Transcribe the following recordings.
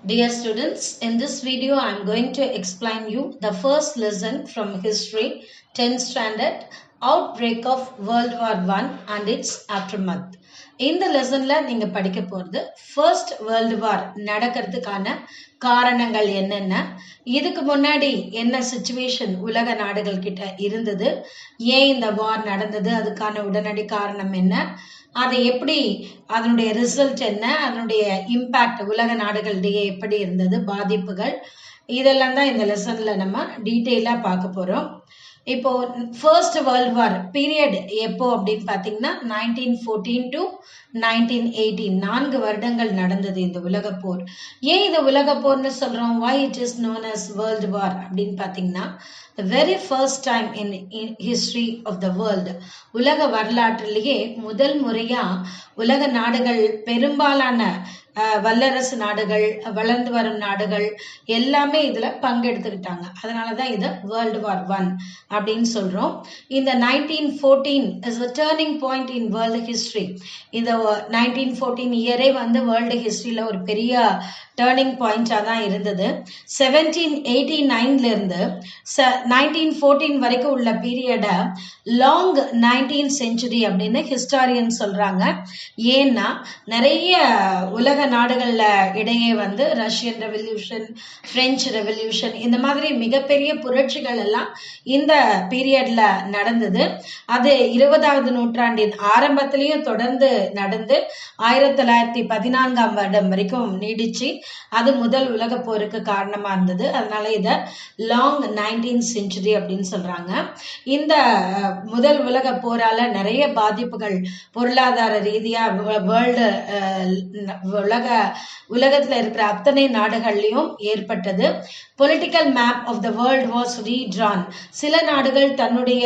Dear students, in this video I am going to explain you the first lesson from history 10th standard outbreak of World War I and its aftermath. இந்த லெசன்ல நீங்க படிக்க போறது first world war நடக்கிறதுக்கான காரணங்கள் என்னென்ன, இதுக்கு முன்னாடி என்ன சிச்சுவேஷன் உலக நாடுகள் கிட்ட இருந்தது, ஏன் இந்த வார் நடந்தது, அதுக்கான உடனடி காரணம் என்ன, அதை எப்படி அதனுடைய ரிசல்ட் என்ன, அதனுடைய இம்பேக்ட் உலக நாடுகளிடையே எப்படி இருந்தது, பாதிப்புகள், இதெல்லாம் தான் இந்த லெசன்ல நம்ம டீட்டெயிலா பார்க்க போறோம். இப்போ ஃபர்ஸ்ட் வேர்ல்ட் வார் பீரியட் எப்போ அப்படின்னு பார்த்தீங்கன்னா 1914 டு 1918 4 வருடங்கள் நடந்தது இந்த உலக போர். ஏன் இது உலக போர்னு சொல்றோம்? why it is known as world war அப்படின்னு பார்த்தீங்கன்னா the very first time in history of the world, உலக வரலாற்றிலேயே முதல் முறையா உலக நாடுகள் பெரும்பாலான வல்லரசு நாடுகள், வளர்ந்து வரும் நாடுகள் எல்லாமே இதுல பங்கெடுத்துக்கிட்டாங்க. அதனாலதான் இதை வேர்ல்டு வார் I அப்படின்னு சொல்றோம். இந்த 1914 is a turning point in world history. இந்த 1914 இயரே வேர்ல்டு ஹிஸ்டரியில ஒரு பெரிய டேர்னிங் பாயிண்டா தான் இருந்தது. 1789ல இருந்து 1914 வரைக்கும் உள்ள பீரியட லாங் 19th century அப்படின்னு ஹிஸ்டாரியன் சொல்றாங்க. ஏன்னா நிறைய உலக நாடுகள்ல இடையே ரஷ்யன் ரெவல்யூஷன், பிரெஞ்சு ரெவல்யூஷன், இந்த மாதிரி மிகப்பெரிய புரட்சிகள் எல்லாம் இந்த பீரியட்ல நடந்தது. அது 20வது நூற்றாண்டின் ஆரம்பத்திலையும் தொடர்ந்து நடந்து 1914ஆம் வருடம் வரைக்கும் நீடிச்சு அது முதல் உலக போருக்கு காரணமா இருந்தது. அதனால இத லாங் 19th century அப்படின்னு சொல்றாங்க. இந்த முதல் உலக போரால நிறைய பாதிப்புகள் பொருளாதார ரீதியா வேர்ல்டு உலகத்துல இருக்கிற அத்தனை நாடுகள்லயும் ஏற்பட்டது. Political map of the world was redrawn. சில நாடுகள் தன்னுடைய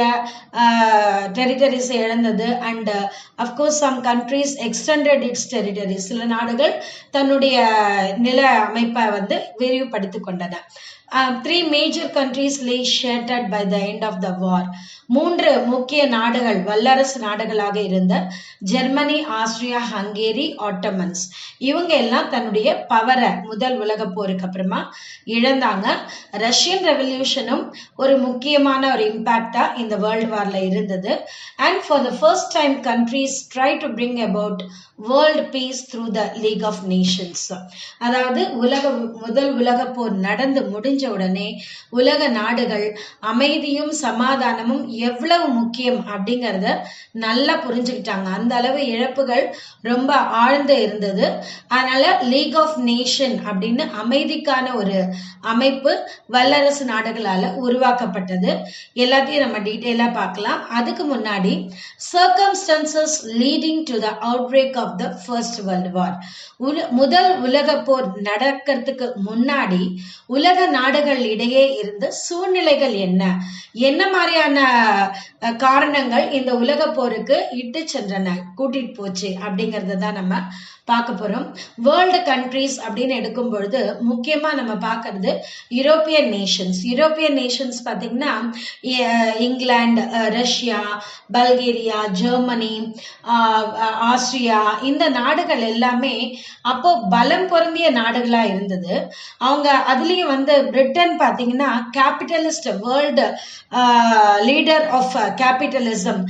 டெரிட்டரிஸ் இழந்தது and of course some countries extended its territory. சில நாடுகள் தன்னுடைய நில அமைப்பை விரிவுபடுத்திக் கொண்டன. 3 major countries lay shattered by the end of the war. 3 முக்கிய நாடுகள் வல்லரசு நாடுகளாக இருந்த ஜெர்மனி, ஆஸ்திரியா, ஹங்கேரி, ஆட்டோமன்ஸ், இவங்க எல்லாம் தன்னுடைய பவரை முதல் உலக போருக்கு அப்புறமா இழந்தாங்க. ரஷ்யன் ரெவல்யூஷனும் ஒரு முக்கியமான ஒரு இம்பாக்டா இந்த வேர்ல்டு வார்ல இருந்தது. And for the first time countries try to bring about world peace through the League of Nations. அதாவது முதல் உலக போர் நடந்து முடிஞ்ச உடனே உலக நாடுகள் அமைதியும் சமாதானமும் எவ்வளவு முக்கியம் அப்படிங்கறத நல்லா புரிஞ்சுக்கிட்டாங்க. அந்த அளவு இழப்புகள் ரொம்ப ஆழ்ந்து இருந்தது. அதனால லீக் ஆஃப் நேஷன் அப்படின்னு அமைதிக்கான ஒரு அமைப்பு வல்லரசு நாடுகளால உருவாக்கப்பட்டது. எல்லாத்தையும் நம்ம டீட்டெயிலா பார்க்கலாம். அதுக்கு முன்னாடி circumstances leading to the outbreak of the first world war. முதல் உலக போர் நடக்கிறதுக்கு முன்னாடி உலக நாடுகள் இடையே இருந்த சூழ்நிலைகள் என்ன மாதிரியான காரணங்கள் இந்த உலக போருக்கு இட்டு சென்றன, கூட்டிட்டு போச்சு அப்படிங்கறத தான் நம்ம பார்க்க போறோம். வேர்ல்டு கண்ட்ரீஸ் அப்படின்னு எடுக்கும் பொழுது முக்கியமா நம்ம பார்க்கறது யூரோப்பியன் நேஷன்ஸ். யூரோப்பியன் நேஷன்ஸ் பார்த்தீங்கன்னா England, Russia, Bulgaria, Germany, Austria, இந்த நாடுகள் எல்லாமே அப்போ பலம் பொருந்திய நாடுகளா இருந்தது. அவங்க அதுலயும் பிரிட்டன் பார்த்தீங்கன்னா capitalist, world leader of capitalism.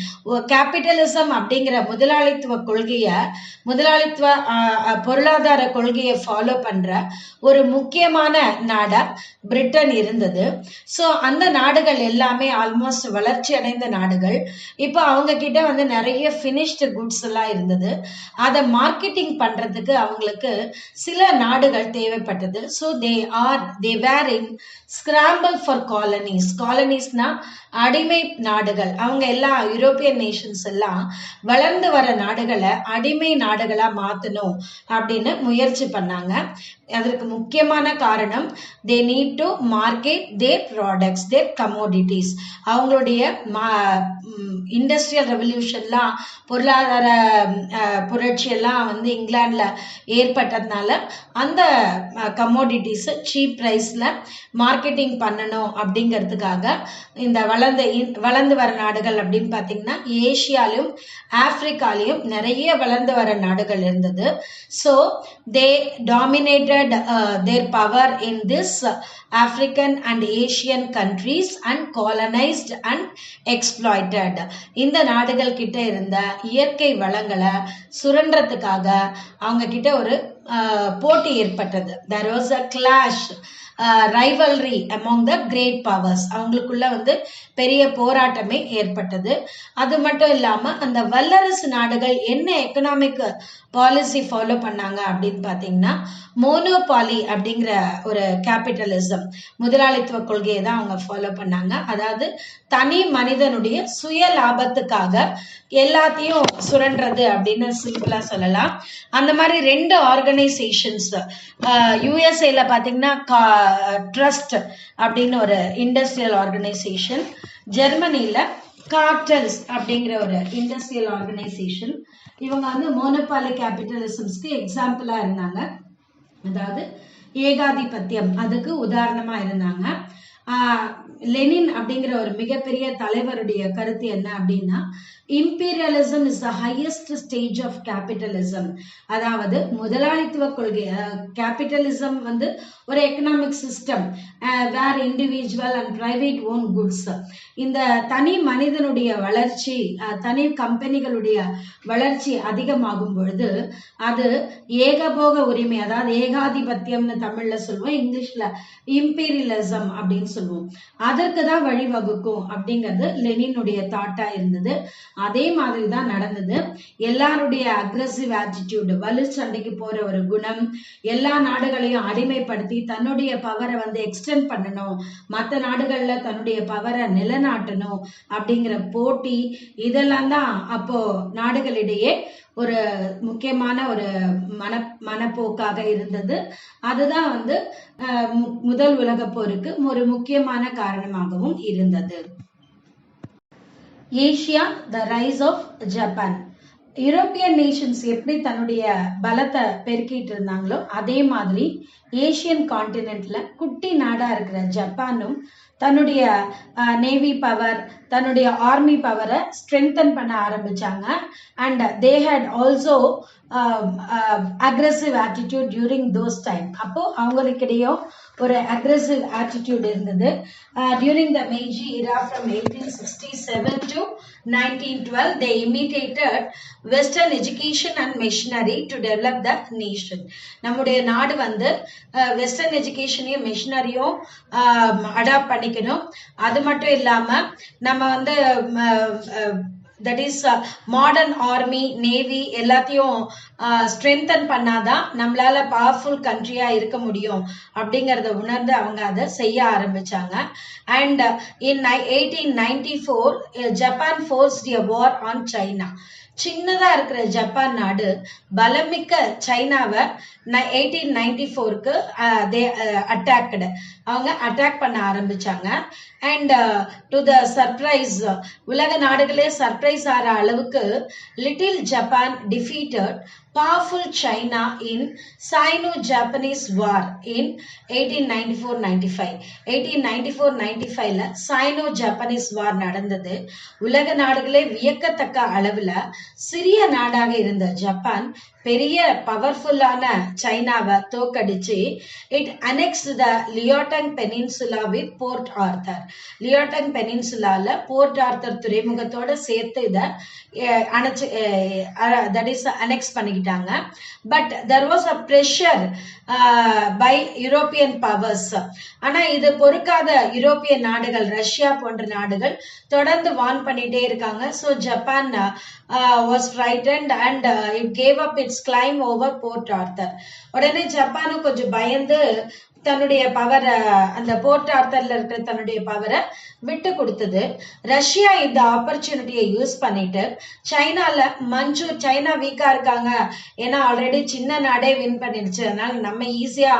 Capitalism அப்படிங்கிற முதலாளித்துவ பொருளாதார கொள்கையை ஃபாலோ பண்ற ஒரு முக்கியமான நாடா பிரிட்டன் இருந்தது. சோ அந்த நாடுகள் எல்லாமே ஆல்மோஸ்ட் வளர்ச்சி அடைந்த நாடுகள். இப்போ அவங்க கிட்ட நிறைய பினிஷ்டு குட்ஸ் எல்லாம் இருந்தது. அதை மார்க்கெட்டிங் பண்றதுக்கு அவங்களுக்கு சில நாடுகள் தேவைப்பட்டது. So they were in scramble for colonies. காலனிஸ்னா அடிமை நாடுகள். அவங்க எல்லாம் யூரோப்பியன் நேஷன்ஸ் எல்லாம் வளர்ந்து வர நாடுகளை அடிமை நாடுகளா மாத்தணும் அப்படின்னு முயற்சி பண்ணாங்க. அதற்கு முக்கியமான காரணம் they need to market their products, their commodities. அவங்களுடைய இண்டஸ்ட்ரியல் ரெவல்யூஷன்லாம், பொருளாதார புரட்சி எல்லாம் இங்கிலாந்துல ஏற்பட்டதுனால அந்த கமோடிட்டிஸ் சீப் பிரைஸ்ல மார்க்கெட்டிங் பண்ணணும் அப்படிங்கிறதுக்காக இந்த வளர்ந்து வர நாடுகள் அப்படின்னு பார்த்தீங்கன்னா ஏசியாலையும் ஆப்பிரிக்காலையும் நிறைய வளர்ந்து வர நாடுகள் இருந்தது. So they dominated there power in this African and Asian countries and colonized and exploited. இந்த நாடுகள் கிட்ட இருந்த இயற்கை வளங்களை சுரண்டறதுக்காக அவங்க கிட்ட ஒரு போட்டி ஏற்பட்டது. There was a clash, rivalry among the great powers. அவங்களுக்குள்ள பெரிய போராட்டமே ஏற்பட்டது. அது மட்டும் இல்லாம அந்த வல்லரசு நாடுகள் என்ன எக்கனாமிக் பாலிசி ஃபாலோ பண்ணாங்க அப்படின்னு பாத்தீங்கன்னா மோனோபாலி அப்படிங்கிற ஒரு கேபிட்டலிசம், முதலாளித்துவ கொள்கையை தான் அவங்க ஃபாலோ பண்ணாங்க. அதாவது தனி மனிதனுடைய சுய லாபத்துக்காக எல்லாத்தையும் சுரண்டது அப்படின்னு சிம்பிளா சொல்லலாம். அந்த மாதிரி 2 ஆர்கனைசேஷன்ஸ் யூஎஸ்ஏல பாத்தீங்கன்னா ட்ரஸ்ட் அப்படின்னு ஒரு இண்டஸ்ட்ரியல் ஆர்கனைசேஷன், ஜெர்மனில கார்டல்ஸ் அப்படிங்கிற ஒரு இண்டஸ்ட்ரியல் ஆர்கனைசேஷன். இவங்க மோனோபாலி கேபிட்டலிசம்ஸ்க்கு எக்ஸாம்பிளா இருந்தாங்க. அதாவது ஏகாதிபத்தியம் அதுக்கு உதாரணமா இருந்தாங்க. லெனின் அப்படிங்கிற ஒரு மிகப்பெரிய தலைவருடைய கருத்து என்ன அப்படின்னா, imperialism is the highest stage of capitalism. அதாவது முதலாளித்துவ கொள்கை, கேபிட்டலிசம் ஒரு economic system where individual and private own goods. இந்த தனி மனிதனுடைய வளர்ச்சி, தனி கம்பெனிகளுடைய வளர்ச்சி அதிகமாகும் பொழுது அது ஏகபோக உரிமை, அதாவது ஏகாதிபத்தியம்னு தமிழ்ல சொல்லுவோம், இங்கிலீஷ்ல இம்பீரியலிசம் அப்படின்னு சொல்லுவோம், அதற்கு தான் வழிவகுக்கும் அப்படிங்கிறது லெனினுடைய தாட்டா இருந்தது. அதே மாதிரி தான் நடந்தது. எல்லாருடைய அக்ரெசிவ் ஆட்டிடியூட், வலு சண்டைக்கு போற ஒரு குணம், எல்லா நாடுகளையும் அடிமைப்படுத்தி தன்னுடைய பவரை எக்ஸ்டெண்ட் பண்ணணும், மற்ற நாடுகள்ல தன்னுடைய பவரை நிலைநாட்டணும் அப்படிங்கிற போட்டி, இதெல்லாம் தான் அப்போ நாடுகளிடையே ஒரு முக்கியமான ஒரு மனப்போக்காக இருந்தது. அதுதான் முதல் உலக போருக்கு ஒரு முக்கியமான காரணமாகவும் இருந்தது. Asia, the rise of Japan. European nations எப்படி தன்னுடைய பலத்தை பெருக்கிட்டு இருந்தாங்களோ அதே மாதிரி ஏசியன் கான்டினென்ட்ல குட்டி நாடா இருக்கிற ஜப்பானும் தன்னுடைய நேவி பவர், தன்னுடைய ஆர்மி பவரை ஸ்ட்ரெங்தன் பண்ண ஆரம்பிச்சாங்க. And they had also aggressive attitude during those time. அப்போ அவங்களுக்கிடையும் ஒரு அக்ரெசிவ் ஆட்டிடியூட் இருந்தது. During the Meiji era from 1867 to 1912 they imitated western education and machinery to develop the nation. நம்முடைய நாடு வெஸ்டர்ன் எஜுகேஷனையும் மெஷினரியும் அடாப்ட் பண்ணிக்கணும். அது மட்டும் இல்லாம நம்ம that is modern army, navy எல்லாத்தையும் ஸ்ட்ரென்தன் பண்ணாதான் நம்மளால பவர்ஃபுல் கண்ட்ரியா இருக்க முடியும் அப்படிங்கறத உணர்ந்து அவங்க அதை செய்ய ஆரம்பிச்சாங்க. And in 1894 Japan forced a war on China. சின்னதா இருக்கிற ஜப்பான் நாடு பலமிக்க சைனாவை 1894க்கு அட்டாக்டு, அவங்க அட்டாக் பண்ண ஆரம்பிச்சாங்க. அண்ட் டு த சர்ப்ரைஸ், உலக நாடுகளே சர்ப்ரைஸ் ஆகிற அளவுக்கு little Japan defeated powerful China in Sino Japanese war in 1894-95. 1894-95ல சைனோ-ஜாப்பனீஸ் வார் நடந்தது. உலக நாடுகளே வியக்கத்தக்க அளவுல சிறிய நாடாக இருந்த ஜப்பான் பெரிய பவர்ஃபுல்லான சைனாவை தோக்கடிச்சு it annexed the Liaotung peninsula with Port Arthur. Liaotung பெனின்சுலால போர்ட் ஆர்த்தர் துறைமுகத்தோட சேர்த்து இதை தட் இஸ் அனெக்ஸ் பண்ணிக்கிட்டாங்க. But there was a pressure by European powers. ஆனா இது பொறுக்காத யூரோப்பிய நாடுகள், ரஷ்யா போன்ற நாடுகள் தொடர்ந்து வார்ன் பண்ணிட்டே இருக்காங்க. So Japan was frightened and it gave up its claim over Port Arthur. உடனே ஜப்பானும் கொஞ்சம் பயந்து தன்னுடைய பவரை, அந்த போர்ட் ஆர்த்தர்ல இருக்கிற தன்னுடைய பவரை விட்டு கொடுத்தது. ரஷ்யா இந்த ஆப்பர்ச்சுனிட்டியை யூஸ் பண்ணிட்டு சைனா வீக்கா இருக்காங்க, ஏன்னா ஆல்ரெடி சின்ன நாடே வின் பண்ணிடுச்சு, அதனால நம்ம ஈஸியா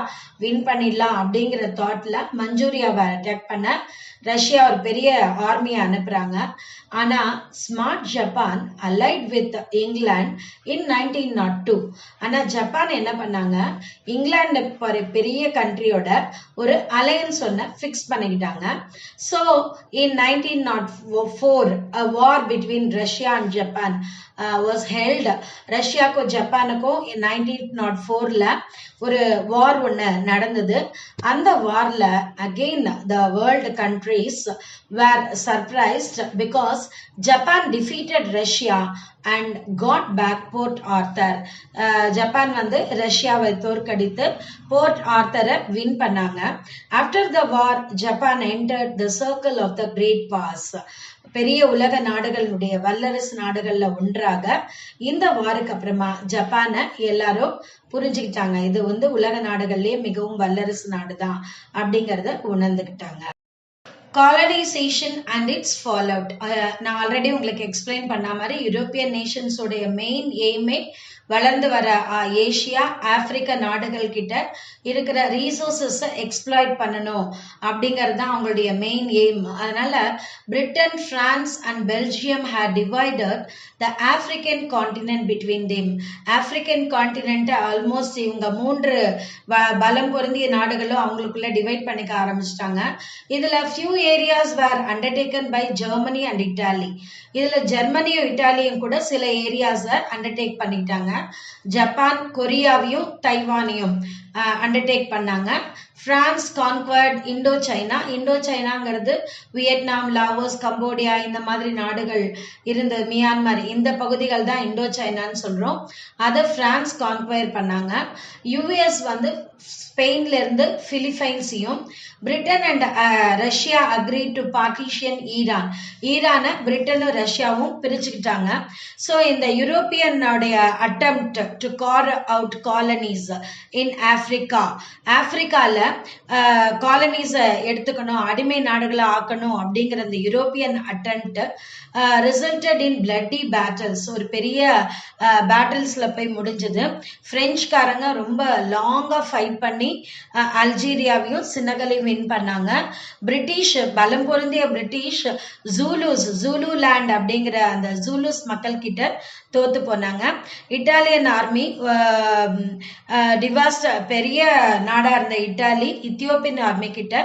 வின் பண்ணிடலாம் அப்படிங்கிற தாட்ல மஞ்சூரியாவை அட்டாக் பண்ண ரஷ்யா ஒரு பெரிய ஆர்மியை அனுப்புறாங்க. ஆனா smart Japan allied with England in 1902. ஆனா ஜப்பான் என்ன பண்ணாங்க, இங்கிலாந்து பெரிய கண்ட்ரியோட கண்ட்ரியோட ஒரு அலையன்ஸ் ஒன்று ஃபிக்ஸ் பண்ணிக்கிட்டாங்க. So in 1904 a war between Russia and Japan was held. ரஷ்யாக்கும் ஜப்பானுக்கும் 1904ல ஒரு வார் ஒன்று நடந்தது. அந்த வார்ல again the world countries were surprised because Japan defeated Russia and got back Port Arthur. Japan வந்து ரஷ்யாவை தோற்கடித்து போர்ட் ஆர்த்தரை வின் பண்ணாங்க. After the war Japan entered the circle of the great powers. பெரிய உலக நாடுகளுடைய வல்லரசு நாடுகள்ல ஒன்றாக இந்த வாருக்கு அப்புறமா ஜப்பானை எல்லாரும் புரிஞ்சுக்கிட்டாங்க. இது வந்து உலக நாடுகள்லயே மிகவும் வல்லரசு நாடுதான் அப்படிங்கறத உணர்ந்துகிட்டாங்க. Colonization and its fall out. நான் ஆல்ரெடி உங்களுக்கு எக்ஸ்பிளைன் பண்ண மாதிரி யூரோப்பியன் நேஷன்ஸோடைய மெயின் எய்மே வளர்ந்து வர ஏசியா ஆப்பிரிக்க நாடுகள் கிட்ட இருக்கிற ரீசோர்சஸ் எக்ஸ்ப்ளாய்ட் பண்ணணும் அப்படிங்கிறது தான் அவங்களுடைய மெயின் எய்ம். அதனால Britain, France and Belgium had divided the African continent between them. African continent almost இவங்க 3 பலம் பொருந்திய நாடுகளும் அவங்களுக்குள்ள டிவைட் பண்ணிக்க ஆரம்பிச்சிட்டாங்க. இதுல few areas were undertaken by Germany and Italy. இதுல ஜெர்மனியும் இட்டாலியும் கூட சில ஏரியாஸை அண்டர்டேக் பண்ணிட்டாங்க. ஜப்பான் கொரியாவையும் தைவானையும் அண்டர்டேக் பண்ணாங்க. France conquered Indo China. Indo சைனாங்கிறது வியட்நாம், லாவோஸ், கம்போடியா இந்த மாதிரி நாடுகள் இருந்த மியான்மர் இந்த பகுதிகள் தான் இண்டோ சைனான்னு சொல்றோம். அதை பிரான்ஸ் கான்குவயர் பண்ணாங்க. யுஎஸ் வந்து ஸ்பெயின்ல இருந்து பிலிப்பைன்ஸையும், Britain and Russia agree to partition Iran. ஈரானை பிரிட்டனும் ரஷ்யாவும் பிரிச்சுக்கிட்டாங்க. ஸோ இந்த யூரோப்பியனுடைய attempt to carve out colonies in Africa, ஆப்பிரிக்கால காலனிஸை எடுத்துக்கணும், அடிமை நாடுகளை ஆக்கணும் அப்படிங்கிற இந்த European attempt resulted in bloody battles. ஒரு பெரிய பேட்டில்ஸ்ல போய் முடிஞ்சது. பிரெஞ்சுக்காரங்க ரொம்ப லாங்கா ஃபைட் பண்ணி அல்ஜீரியாவையும் சின்னகலையும் வின் பண்ணாங்க. பிரிட்டிஷ் பலம் பொருந்திய பிரிட்டிஷ் ஜூலு லேண்ட் அப்படிங்கிற அந்த ஜூலுஸ் மக்கள் கிட்ட தோத்து போனாங்க. இட்டாலியன் ஆர்மி பெரிய நாடா இருந்த இட்டாலி இத்தியோப்பியன் ஆர்மி கிட்ட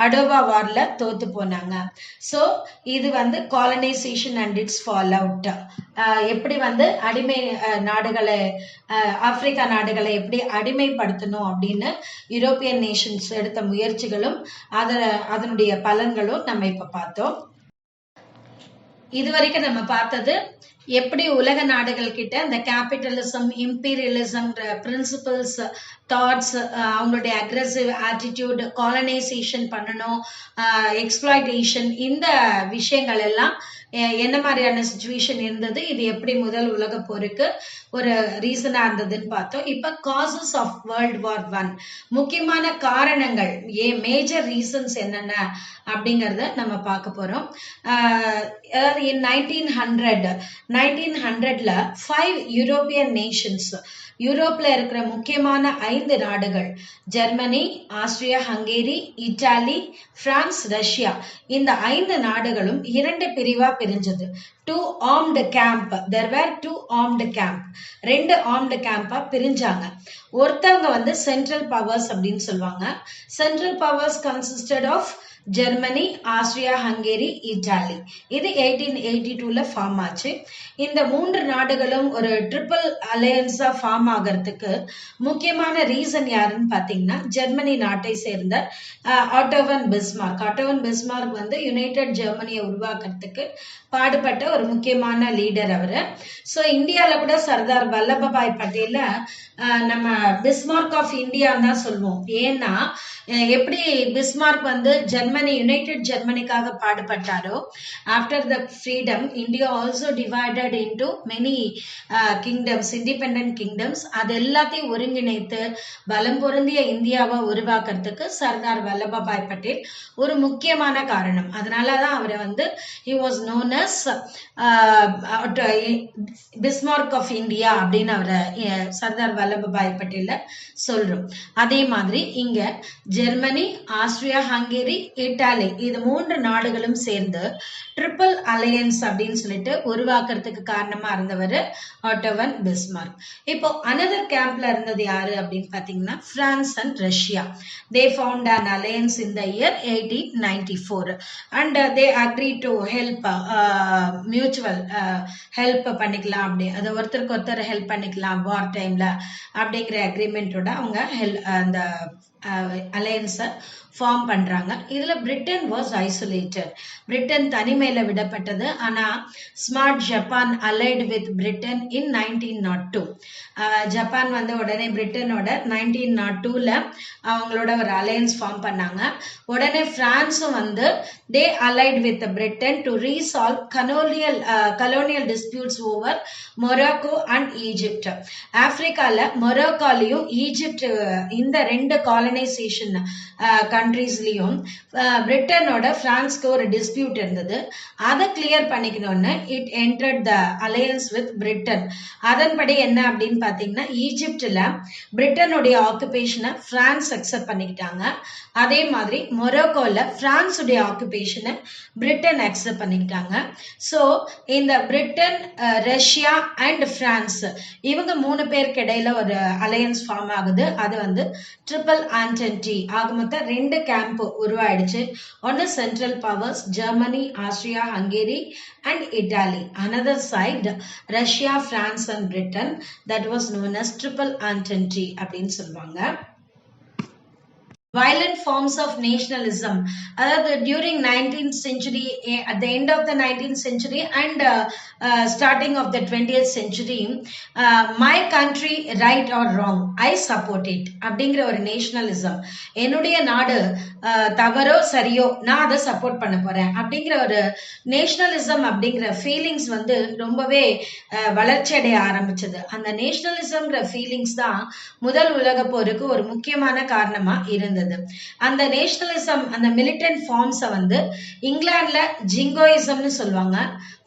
அடோவா வார்ல தோத்து போனாங்க. ஸோ இது வந்து colonisation and its fall out. எப்படி வந்து அடிமை நாடுகளை, ஆப்பிரிக்கா நாடுகளை எப்படி அடிமைப்படுத்தணும் அப்படின்னு யூரோப்பியன் நேஷன்ஸ் எடுத்த முயற்சிகளும் அதனுடைய பலன்களும் நம்ம இப்ப பார்த்தோம். இதுவரைக்கும் நம்ம பார்த்தது எப்படி உலக நாடுகள் கிட்ட இந்த கேபிட்டலிசம், இம்பீரியலிசம் பிரின்சிபல்ஸ், தாட்ஸ், அவங்களுடைய அக்ரெசிவ் ஆட்டிடியூட், காலனைசேஷன் பண்ணணும், எக்ஸ்ப்ளாய்டேஷன், இந்த விஷயங்கள் எல்லாம் என்ன மாதிரியான சிச்சுவேஷன் இருந்தது, இது எப்படி முதல் உலக போருக்கு ஒரு ரீசனா இருந்ததுன்னு பார்த்தோம். இப்ப காசஸ் ஆஃப் வேர்ல்ட் வார் 1, முக்கியமான காரணங்கள், மேஜர் ரீசன்ஸ் என்னென்ன அப்படிங்கறத நம்ம பார்க்க போறோம். அதாவது இன் 1900ல 5 யூரோப்பியன் நேஷன்ஸ், யூரோப்ல இருக்கிற முக்கியமான 5 நாடுகள், Germany, Austria, Hungary, Italy, France, Russia, இந்த 5 நாடுகளும் 2 பிரிவா பிரிஞ்சது. 2 armed camp. There were 2 armed camp. 2 armed camp பிரிஞ்சாங்க. ஒருத்தவங்க வந்து சென்ட்ரல் பவர்ஸ் அப்படின்னு சொல்லுவாங்க. Central powers consisted of Germany, Austria, Hungary, Italy. இது 1882ல ஃபார்ம் ஆச்சு. இந்த 3 நாடுகளும் ஒரு ட்ரிபிள் அலையன்ஸா ஃபார்ம் ஆகிறதுக்கு முக்கியமான ரீசன் யாருன்னு பாத்தீங்கன்னா ஜெர்மனி நாட்டை சேர்ந்த ஆட்டோவன் பிஸ்மார்க். ஆட்டோவன் பிஸ்மார்க் வந்து யுனைடெட் ஜெர்மனியை உருவாக்குறதுக்கு பாடுபட்ட ஒரு முக்கியமான லீடர் அவரு. ஸோ இந்தியால கூட சர்தார் வல்லபாய் பட்டேல நம்ம பிஸ்மார்க் ஆஃப் இந்தியான்னு தான் சொல்லுவோம். ஏன்னா எப்படி பிஸ்மார்க் வந்து யுனைடெட் ஜெர்மனிக்காக பாடுபட்டாரோ, after the freedom India also divided into many kingdoms, independent kingdoms. அது எல்லாத்தையும் ஒருங்கிணைத்து பலம் பொருந்திய இந்தியாவை உருவாக்குறதுக்கு சர்தார் வல்லபாய் பட்டேல் ஒரு முக்கியமான காரணம். அதனாலதான் அவரை வந்து he was known as Bismarck of India அப்படின்னு அவரை சர்தார் வல்லபாய் பட்டேல சொல்றோம். அதே மாதிரி இங்க ஜெர்மனி, ஆஸ்திரியா ஹங்கேரி, இட்டாலி இது 3 நாடுகளும் சேர்ந்து ட்ரிபிள் அலையன்ஸ் அப்படின்னு சொல்லிட்டு உருவாக்குறதுக்கு காரணமா இருந்தவர் ஆட்டோ வன் பிஸ்மார்க். இப்போ அனதர் கேம்ப்ல இருந்தது யாரு அப்படின்னு பாத்தீங்கன்னா France and Russia. They found an alliance in the year 1894 and they agree to help mutual help பண்ணிக்கலாம் அப்படி அது ஒருத்தருக்கு ஒருத்தர் ஹெல்ப் பண்ணிக்கலாம் வார் டைம்ல அப்படிங்கிற அக்ரிமெண்டோட அவங்க அந்த அலையன்ஸை ஃபார்ம் பண்றாங்க. இதுல பிரிட்டன் வாஸ் ஐசோலேட்டட். பிரிட்டன் தனிமையில விடப்பட்டது. ஆனா smart Japan allied with Britain in 1902. Japan வந்து உடனே பிரிட்டனோட 1902ல அவங்களோட ஒரு அலையன்ஸ் ஃபார்ம் பண்ணாங்க. உடனே பிரான்ஸும் வந்து they allied with Britain to resolve colonial disputes over Morocco and Egypt. ஆப்பிரிக்கால மொராக்கோலையும் ஈஜிப்ட் இந்த 2 காலனைசேஷன் கண்ட்ரீஸ்லயும் பிரிட்டனோட பிரான்ஸ்க்கு ஒரு டிஸ்பியூட் இருந்தது. அதை கிளியர் பண்ணிக்கணும்னு it entered the alliance with Britain. அதன்படி என்ன அப்படின்னு பாத்தீங்கன்னா ஈஜிப்ட்ல பிரிட்டனுடைய ஆக்குபேஷனை பிரான்ஸ் அக்செப்ட் பண்ணிக்கிட்டாங்க. அதே மாதிரி மொராக்கோல பிரான்ஸுடைய ஆக்குபேஷனை பிரிட்டன் அக்செப்ட் பண்ணிக்கிட்டாங்க. ஸோ இந்த பிரிட்டன், ரஷ்யா அண்ட் பிரான்ஸ் இவங்க 3 பேருக்கு இடையில ஒரு அலையன்ஸ் ஃபார்ம் ஆகுது. அது வந்து ட்ரிபிள் ஆன்டன்டி. ஆக மொத்தம் 2 கேம்ப் உருவாயிடுச்சு. ஒன்னு central powers Germany, Austria Hungary and Italy. Another side Russia, France and Britain. That was known as triple entente அப்படின்னு சொல்லுவாங்க. Violent forms of nationalism, during 19th century, at the end of the 19th century and starting of the 20th century, my country right or wrong, I support it அப்படிங்கிற ஒரு nationalism. என்னுடைய நாடு தவறோ சரியோ நான் அதை சப்போர்ட் பண்ண போறேன் அப்படிங்கிற ஒரு நேஷனலிசம் அப்படிங்கிற ஃபீலிங்ஸ் வந்து ரொம்பவே வளர்ச்சி அடைய ஆரம்பிச்சது. அந்த நேஷனலிசம்ங்கிற ஃபீலிங்ஸ் தான் முதல் உலக போருக்கு ஒரு முக்கியமான காரணமா இருந்தது. அந்த நேஷனலிசம், அந்த மிலிட்டன்ட் ஃபார்ம்ஸை வந்து இங்கிலாந்துல ஜிங்கோயிசம்னு சொல்லுவாங்க,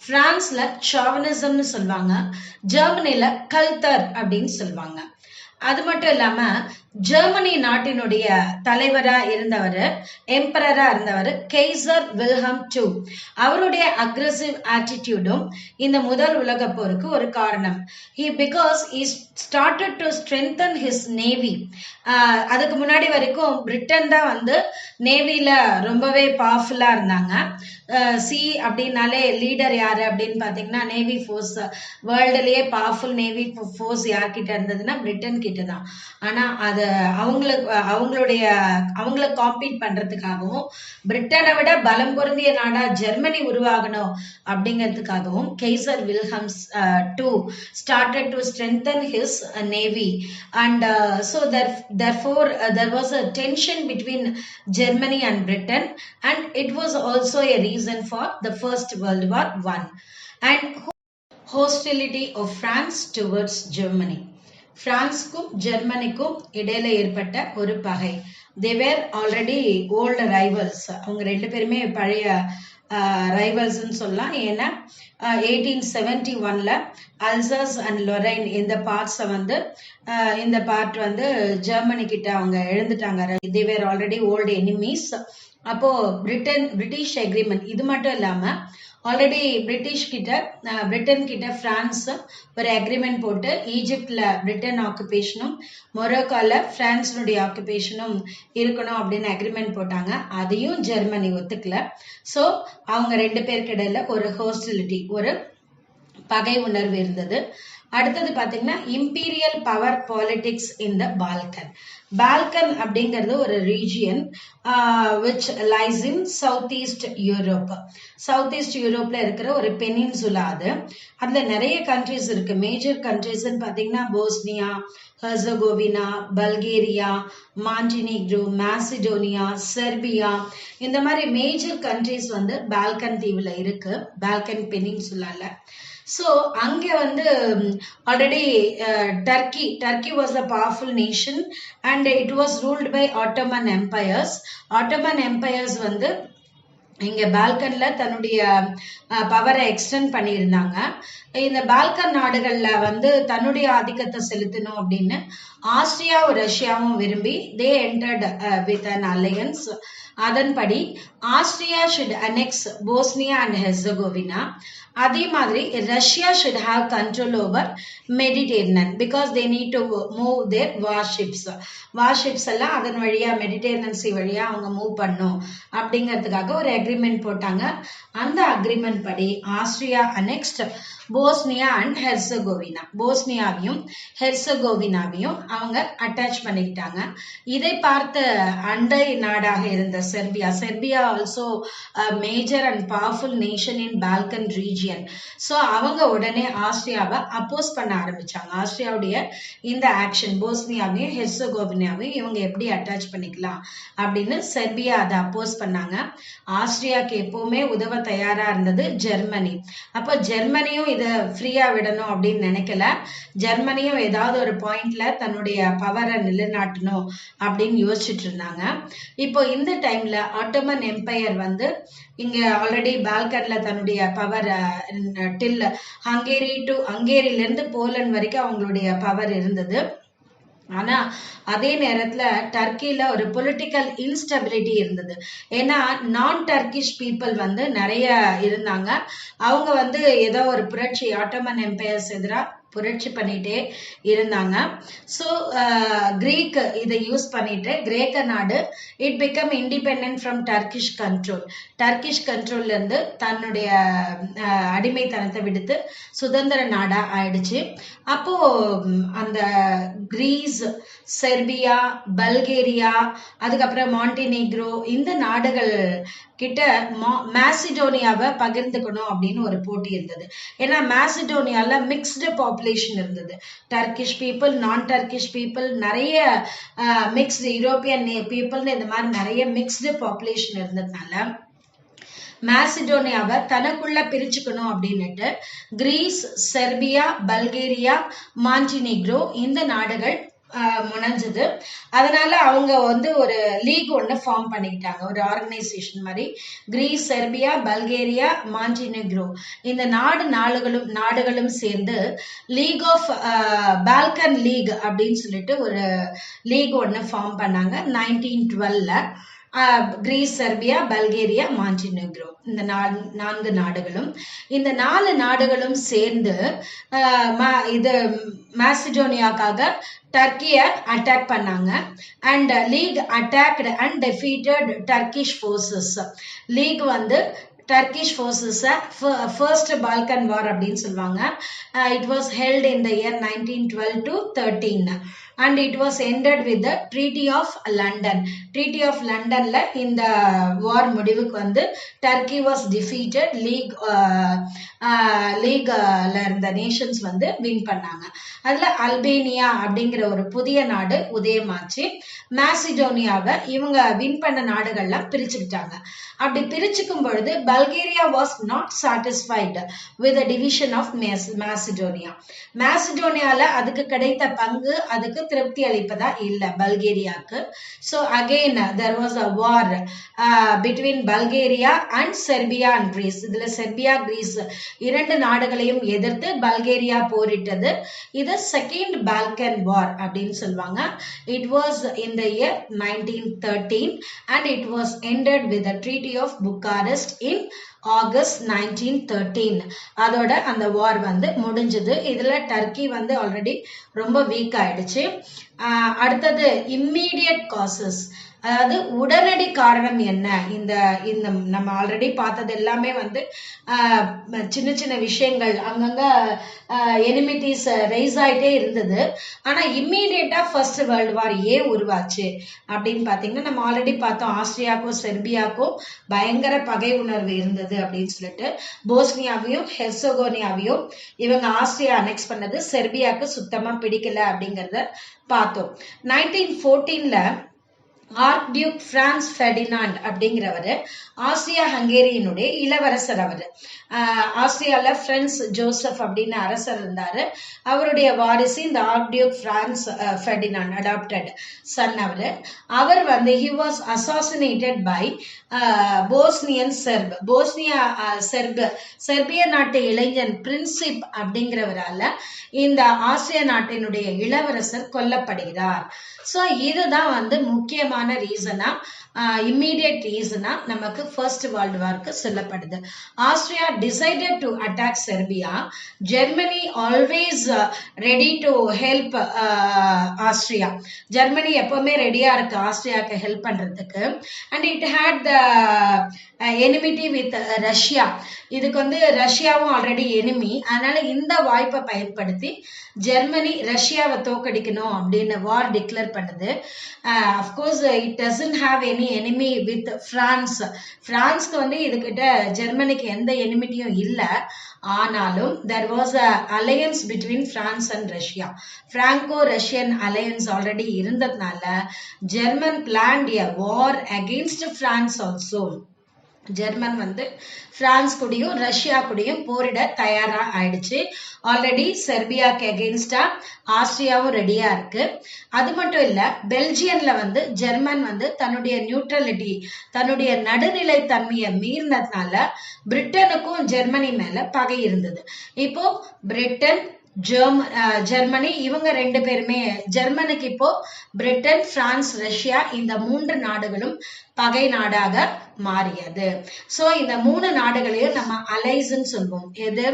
பிரான்ஸ்ல சாவனிசம்னு சொல்லுவாங்க, ஜெர்மனில கல்தர் அப்படின்னு சொல்லுவாங்க. அது மட்டும் இல்லாம ஜெர்மனி நாட்டினுடைய தலைவரா இருந்தவர், எம்பரரா இருந்தவர் கெய்சர் வில்ஹம் II. அவருடைய அக்ரெசிவ் ஆட்டிடியூடும் இந்த முதல் உலக போருக்கு ஒரு காரணம். Because he started to strengthen his navy. அதுக்கு முன்னாடி வரைக்கும் பிரிட்டன் தான் வந்து நேவில ரொம்பவே பவர்ஃபுல்லா இருந்தாங்க. சி அப்படின்னாலே லீடர் யாரு அப்படின்னு பாத்தீங்கன்னா நேவி ஃபோர்ஸ், வேர்ல்டுலயே பவர்ஃபுல் நேவி ஃபோர்ஸ் யார்கிட்ட இருந்ததுன்னா பிரிட்டன் கிட்ட தான். ஆனா அது அவங்கள காம்பீட் பண்றதுக்காகவும் பிரிட்டனை விட பலம் பொருந்திய நாடா ஜெர்மனி உருவாகணும் அப்படிங்கிறதுக்காகவும் Kaiser Wilhelm II started to strengthen his navy and so therefore there was a tension between Germany and Britain and it was also a reason for the First World War I and hostility of France towards Germany. பிரான்ஸ்க்கும் ஜெர்மனிக்கும் இடையில ஏற்பட்ட ஒரு பகை. தே were already old rivals. அவங்க 2 பேருமே பழைய ரைவல்ஸ்ன்னு சொல்லலாம். ஏன்னா 1871ல Alsace and Lorraine இந்த பார்ட்ஸை வந்து இந்த பார்ட் வந்து ஜெர்மனி கிட்ட அவங்க எழுந்துட்டாங்க. தே வேர் ஆல்ரெடி ஓல்டு எனிமீஸ். அப்போ பிரிட்டிஷ் அக்ரிமெண்ட் இது மட்டும் இல்லாம ஆல்ரெடி பிரிட்டன் கிட்ட பிரான்ஸ் ஒரு அக்ரிமெண்ட் போட்டு ஈஜிப்ட்ல பிரிட்டன் ஆக்குபேஷனும் மொராக்கோல பிரான்ஸினுடைய ஆக்குபேஷனும் இருக்கணும் அப்படின்னு அக்ரிமெண்ட் போட்டாங்க. அதையும் ஜெர்மனி ஒத்துக்கல. ஸோ அவங்க 2 பேருக்கு இடையில ஒரு ஹோஸ்டிலிட்டி, ஒரு பகை உணர்வு இருந்தது. அடுத்தது பாத்தீங்கன்னா imperial power politics in the Balkan. Balkan அப்படிங்கிறது ஒரு region which lies in south east Europe. South east யூரோப்ல இருக்கிற ஒரு பெனின்சுலா அது. அதுல நிறைய கண்ட்ரிஸ் இருக்கு. மேஜர் கண்ட்ரிஸ்ன்னு பாத்தீங்கன்னா Bosnia, Herzegovina, Bulgaria, Montenegro, Macedonia, Serbia, இந்த மாதிரி மேஜர் கண்ட்ரிஸ் வந்து பால்கன் தீவுல இருக்கு, பால்கன் பெனின்சுலால. ஸோ அங்கே வந்து already Turkey was a powerful nation and it was ruled by Ottoman empires. Ottoman empires வந்து இங்க பால்கன்ல தன்னுடைய பவரை எக்ஸ்டெண்ட் பண்ணியிருந்தாங்க. இந்த பால்கன் நாடுகள்ல வந்து தன்னுடைய ஆதிக்கத்தை செலுத்தணும் அப்படின்னு ஆஸ்திரியாவும் ரஷ்யாவும் விரும்பி they entered with an alliance. அதன்படி Austria should annex Bosnia and Herzegovina. அதே மாதிரி Russia should have control over Mediterranean because they need to move their warships எல்லாம் அதன் வழியா மெடிடேரியன் சி வழியா அவங்க மூவ் பண்ணும் அப்படிங்கிறதுக்காக ஒரு அக்ரிமெண்ட் போட்டாங்க. அந்த அக்ரிமெண்ட் படி Austria annexed Bosnia and Herzegovina, போஸ்னியாவையும் ஹெர்சகோவினாவையும் அவங்க அட்டாச் பண்ணிக்கிட்டாங்க. இதை பார்த்த அண்டை நாடாக இருந்த Serbia also major and powerful nation in Balkan region. So அவங்க உடனே ஆஸ்திரியாவை அப்போஸ் பண்ண ஆரம்பிச்சாங்க. ஆஸ்திரியாவுடைய இந்த ஆக்ஷன் போஸ்னியாவையும் ஹெர்சகோவினாவையும் இவங்க எப்படி அட்டாச் பண்ணிக்கலாம் அப்படின்னு செர்பியா அதை அப்போஸ் பண்ணாங்க. ஆஸ்திரியாவுக்கு எப்பவுமே உதவ தயாரா இருந்தது ஜெர்மனி. அப்போ ஜெர்மனியும் இதை ஃப்ரீயா விடணும் அப்படின்னு நினைக்கல. ஜெர்மனியும் ஏதாவது ஒரு பாயிண்ட்ல தன்னுடைய பவரை நிலைநாட்டணும் அப்படின்னு யோசிச்சுட்டு இருந்தாங்க. இப்போ இந்த டைம்ல ஆட்டோமன் எம்பையர் வந்து இங்க ஆல்ரெடி பால்கன்ல தன்னுடைய பவர் டில் ஹங்கேரியில இருந்து போலண்ட் வரைக்கும் அவங்களுடைய பவர் இருந்தது. ஆனா அதே நேரத்துல டர்க்கில ஒரு பொலிட்டிக்கல் இன்ஸ்டபிலிட்டி இருந்தது. ஏன்னா நான் டர்க்கிஷ் பீப்புள் வந்து நிறைய இருந்தாங்க. அவங்க வந்து ஏதோ ஒரு புரட்சி ஆட்டோமன் எம்பையர்ஸ் எதிராக புரட்சி பண்ணிட்டே இருந்தாங்க. ஸோ கிரீக் இதை யூஸ் பண்ணிட்டு கிரேக்க நாடு it become independent from Turkish கண்ட்ரோல்ல இருந்து தன்னுடைய அடிமைத்தனத்தை விடுத்து சுதந்திர நாடா ஆயிடுச்சு. அப்போ அந்த கிரீஸ், செர்பியா, பல்கேரியா, அதுக்கப்புறம் மாண்டினீக்ரோ இந்த நாடுகள் கிட்ட மேசிடோனியாவை பகிர்ந்துக்கணும் அப்படின்னு ஒரு போட்டி இருந்தது. ஏன்னா மேசிடோனியால மிக்ஸ்டு பாப்புலேஷன் இருந்தது. டர்க்கிஷ் பீப்புள், நான் டர்க்கிஷ் பீப்புள், நிறைய மிக்ஸ்டு யூரோப்பியன் பீப்புள்னு இந்த மாதிரி நிறைய மிக்ஸ்டு பாப்புலேஷன் இருந்ததுனால மேசிடோனியாவை தனக்குள்ள பிரிச்சுக்கணும் அப்படின்னுட்டு கிரீஸ், செர்பியா, பல்கேரியா, மாண்டினீக்ரோ இந்த நாடுகள் முனைஞ்சது. அதனால அவங்க வந்து ஒரு லீக் ஒன்று ஃபார்ம் பண்ணிக்கிட்டாங்க, ஒரு ஆர்கனைசேஷன் மாதிரி. கிரீஸ், செர்பியா, பல்கேரியா, மாண்டினீக்ரோ இந்த நாடுகளும் சேர்ந்து லீக் ஆஃப் பால்கன் லீக் அப்படின்னு சொல்லிட்டு ஒரு லீக் ஒன்று ஃபார்ம் பண்ணாங்க 1912ல. கிரீஸ், செர்பியா, பல்கேரியா, மாண்டினீக்ரோ இந்த 4 நாடுகளும், இந்த 4 நாடுகளும் சேர்ந்து இது மேசிடோனியாக்காக டர்க்கியை அட்டாக் பண்ணாங்க. And league attacked and defeated Turkish forces. League வந்து டர்க்கிஷ் ஃபோர்ஸஸை ஃபர்ஸ்ட் பால்கன் வார் அப்படின்னு சொல்லுவாங்க. It was held in the year 1912 to 13 and it was ended with the Treaty of London. Treaty of Londonல இந்த வார் முடிவுக்கு வந்து Turkey was defeated. லீக்ல இருந்த Nations வந்து win பண்ணாங்க. அதுல அல்பேனியா அப்படிங்கிற ஒரு புதிய நாடு உதயமாச்சு. மேசிடோனியாவை இவங்க வின் பண்ண நாடுகள்லாம் பிரிச்சுக்கிட்டாங்க. அப்படி பிரிச்சுக்கும் பொழுது Bulgaria was not satisfied with the division of மேசிடோனியால அதுக்கு கிடைத்த பங்கு அதுக்கு திருப்தி அளிப்பதா இல்ல பல்கேரியாவுக்கு. So again there was a war between Bulgaria and Serbia and Greece. இதுல செர்பியா, கிரீஸ் 2 நாடுகளையும் எதிர்த்து பல்கேரியா போரிட்டது. இது செகண்ட் பால்கன் வார் அப்படின்னு சொல்லுவாங்க. It was in the year 1913 and it was ended with the Treaty of Bucharest in August 1913. அதோட அந்த வார் வந்து முடிஞ்சது. இதுல டர்க்கி வந்து ஆல்ரெடி ரொம்ப வீக் ஆயிடுச்சு. அடுத்தது இம்மீடியட் காசஸ், அதாவது உடனடி காரணம் என்ன? இந்த இந்த நம்ம ஆல்ரெடி பார்த்தது எல்லாமே வந்து சின்ன சின்ன விஷயங்கள், அங்கங்க எனிமிட்டிஸ் ரைஸ் ஆயிட்டே இருந்தது. ஆனா இம்மீடியட்டா ஃபர்ஸ்ட் வேர்ல்டு வார் ஏன் உருவாச்சு அப்படின்னு பாத்தீங்கன்னா, நம்ம ஆல்ரெடி பார்த்தோம் ஆஸ்திரியாவுக்கும் செர்பியாவுக்கும் பயங்கர பகை உணர்வு இருந்தது அப்படின்னு சொல்லிட்டு. போஸ்னியாவையும் ஹெர்சகோனியாவையும் இவங்க ஆஸ்திரியா அனெக்ஸ் பண்ணது செர்பியாவுக்கு சுத்தமா பிடிக்கல அப்படிங்கறத பார்த்தோம். 1914ல ஆர்க்டியூக் பிரான்ஸ் ஃபெர்டினாண்ட் அப்படிங்கிறவர் ஆஸ்திரியா ஹங்கேரியினுடைய இளவரசர். அவர் ஆஸ்திரியால பிரான்ஸ் ஜோசப் அப்படின்னு அரசர் இருந்தாரு. அவருடைய வாரிசு இந்த ஆர்க்டியூக் பிரான்ஸ் ஃபெர்டினாண்ட், அடாப்டட் சன். அவர் வந்து he was assassinated by Bosnian Cerf. Bosnia செர்பிய நாட்டு இளைஞன் பிரின்சிப் அப்படிங்கிறவரால இந்த ஆஸ்திரிய நாட்டினுடைய இளவரசர் கொல்லப்படுகிறார். ஸோ இதுதான் வந்து முக்கியமான ரீசனா, இம்மீடியட் ரீசனா நமக்கு ஃபர்ஸ்ட் வேர்ல்டு வார்க்கு சொல்லப்படுது. Austria decided to attack Serbia. Germany always ready to help Austria. Germany எப்பவுமே ரெடியா இருக்கு ஆஸ்திரியாவுக்கு ஹெல்ப் பண்றதுக்கு. And it had the enmity with Russia. இதுக்கு வந்து ரஷ்யாவும் ஆல்ரெடி எனிமி. அதனால இந்த வாய்ப்பை பயன்படுத்தி ஜெர்மனி ரஷ்யாவை தோக்கடிக்கணும் அப்படின்னு வார் டிக்ளேர் பண்ணுது. Of course it doesn't have any enemy with France. பிரான்ஸ்க்கு வந்து இதுகிட்ட ஜெர்மனிக்கு எந்த எனிமிட்டியும் இல்லை. ஆனாலும் there was a alliance between France and Russia. Franco-Russian alliance already இருந்ததுனால German planned a war against France also. German வந்து பிரான்ஸ் கூடயும் ரஷ்யா கூடயும் போரிட தயாரா ஆயிடுச்சு. ஆல்ரெடி செர்பியாக்கு எகெயின்ஸ்டா ஆஸ்திரியாவும் ரெடியா இருக்கு. அது மட்டும் இல்ல, பெல்ஜியன்ல வந்து ஜெர்மன் வந்து தன்னுடைய நியூட்ரலிட்டி, தன்னுடைய நடுநிலை தன்மையை மீறினதுனால பிரிட்டனுக்கும் ஜெர்மனி மேல பகை இருந்தது. இப்போ பிரிட்டன் ஜெர்மனி இவங்க ரெண்டு பேருமே, ஜெர்மனிக்கு இப்போ பிரிட்டன், பிரான்ஸ், ரஷ்யா இந்த 3 நாடுகளும் பகை நாடாக மாறியது. சோ இந்த 3 நாடுகளையும் நம்ம அலைஸ்ன்னு சொல்லுவோம். எது?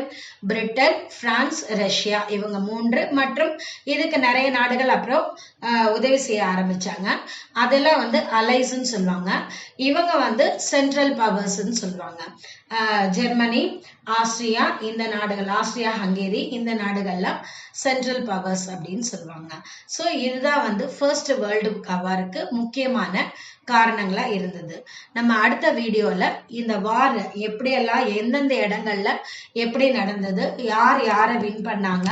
பிரிட்டன், பிரான்ஸ், ரஷ்யா இவங்க 3 மற்றும் இதுக்கு நிறைய நாடுகள் அப்புறம் உதவி செய்ய ஆரம்பிச்சாங்க. அதெல்லாம் வந்து அலைஸ்ன்னு சொல்லுவாங்க. இவங்க வந்து சென்ட்ரல் பவர்ஸ்ன்னு சொல்லுவாங்க. ஜெர்மனி, ஆஸ்திரியா இந்த நாடுகள், ஆஸ்திரியா ஹங்கேரி இந்த நாடுகள்லாம் சென்ட்ரல் பவர்ஸ் அப்படின்னு சொல்லுவாங்க. ஸோ இதுதான் வந்து ஃபர்ஸ்ட் வேர்ல்டு வாருக்கு முக்கியமான காரணங்களா இருந்தது. நம்ம அடுத்த வீடியோல இந்த வார் எப்படியெல்லாம் எந்தெந்த இடங்கள்ல எப்படி நடந்தது, யார் யாரை வின் பண்ணாங்க,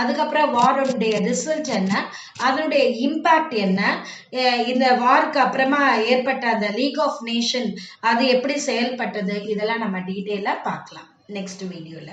அதுக்கப்புறம் வாரோடைய ரிசல்ட் என்ன, அதனுடைய இம்பாக்ட் என்ன, இந்த வாருக்கு அப்புறமா ஏற்பட்ட அந்த லீக் ஆஃப் நேஷன் அது எப்படி செயல்பட்டது, இதெல்லாம் நம்ம டீட்டெயிலா பார்க்கலாம் நெக்ஸ்ட் வீடியோல.